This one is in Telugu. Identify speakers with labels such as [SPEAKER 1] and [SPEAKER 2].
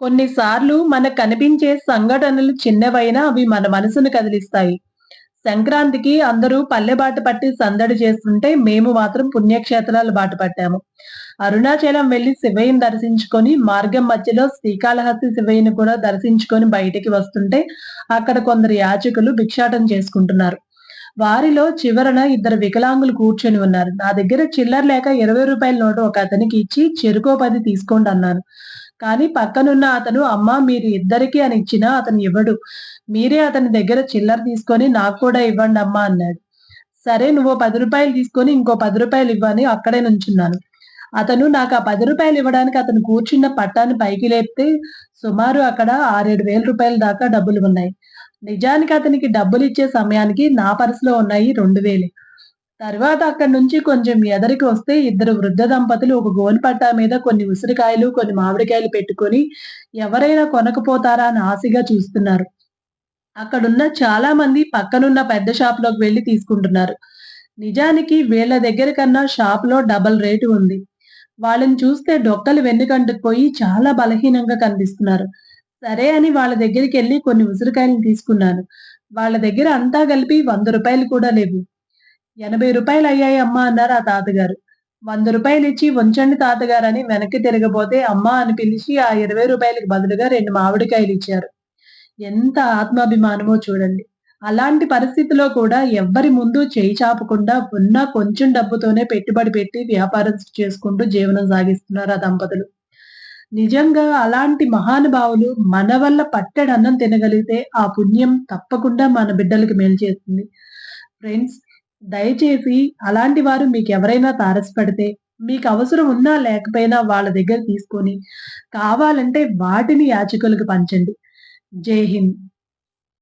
[SPEAKER 1] కొన్నిసార్లు మనకు కనిపించే సంఘటనలు చిన్నవైనా అవి మన మనసును కదిలిస్తాయి. సంక్రాంతికి అందరూ పల్లె బాట పట్టి సందడి చేస్తుంటే, మేము మాత్రం పుణ్యక్షేత్రాల బాట పట్టాము. అరుణాచలం వెళ్లి శివయ్యని దర్శించుకొని, మార్గం మధ్యలో శ్రీకాళహస్తి శివయ్యని కూడా దర్శించుకొని బయటికి వస్తుంటే, అక్కడ కొందరు యాచకులు భిక్షాటన చేసుకుంటున్నారు. వారిలో చివరన ఇద్దరు వికలాంగులు కూర్చొని ఉన్నారు. నా దగ్గర చిల్లర లేక రూ. 20 నోటు ఒక అతనికి ఇచ్చి, "చెరుకో 10 తీసుకోండి" అన్నాను. కానీ పక్కనున్న అతను, "అమ్మా మీరు ఇద్దరికీ అని ఇచ్చినా అతను ఇవ్వడు. మీరే అతని దగ్గర చిల్లర తీసుకొని నాకు కూడా ఇవ్వండమ్మా" అన్నాడు. సరే నువ్వో రూ. 10 తీసుకొని ఇంకో రూ. 10 ఇవ్వని అక్కడే నుంచున్నాను. అతను నాకు ఆ రూ. 10 ఇవ్వడానికి అతను కూర్చున్న పట్టాన్ని పైకి లేపితే సుమారు అక్కడ 6, 7 వేల రూపాయల దాకా డబ్బులు ఉన్నాయి. నిజానికి అతనికి డబ్బులిచ్చే సమయానికి నా పర్సులో ఉన్నాయి 2000. తర్వాత అక్కడి నుంచి కొంచెం ఎదరికి వస్తే ఇద్దరు వృద్ధ దంపతులు ఒక గోను పట్టా మీద కొన్ని ఉసిరికాయలు, కొన్ని మామిడికాయలు పెట్టుకొని ఎవరైనా కొనకపోతారా అని ఆశగా చూస్తున్నారు. అక్కడున్న చాలా మంది పక్కనున్న పెద్ద షాప్‌లోకి వెళ్లి తీసుకుంటున్నారు. నిజానికి వీళ్ళ దగ్గర కన్నా షాప్‌లో డబుల్ రేటు ఉంది. వాళ్ళని చూస్తే డొక్కలు వెన్నుకంటుకుపోయి చాలా బలహీనంగా కనిపిస్తున్నారు. సరే అని వాళ్ళ దగ్గరికెళ్లి కొన్ని ఉసిరికాయలను తీసుకున్నాను. వాళ్ళ దగ్గర అంతా కలిపి రూ. 100 కూడా లేవు. "రూ. 80 అయ్యాయమ్మా" అన్నారు ఆ తాతగారు. రూ. 100 ఇచ్చి "ఉంచండి తాతగారు" అని వెనక్కి తిరగబోతే అమ్మా అని పిలిచి ఆ రూ. 20కి బదులుగా 2 మామిడికాయలిచ్చారు. ఎంత ఆత్మాభిమానమో చూడండి. అలాంటి పరిస్థితిలో కూడా ఎవ్వరి ముందు చేయి చాపకుండా ఉన్న కొంచెం డబ్బుతోనే పెట్టుబడి పెట్టి వ్యాపారం చేసుకుంటూ జీవనం సాగిస్తున్నారు ఆ దంపతులు. నిజంగా అలాంటి మహానుభావులు మన వల్ల పట్టెడన్నం తినగలిగితే ఆ పుణ్యం తప్పకుండా మన బిడ్డలకి మేలు చేస్తుంది. ఫ్రెండ్స్, దయచేసి అలాంటి వారు మీకెవరైనా తారసపడితే, మీకు అవసరం ఉన్నా లేకపోయినా వాళ్ళ దగ్గర తీసుకొని, కావాలంటే వాటిని యాచకులకు పంచండి. జై హింద్.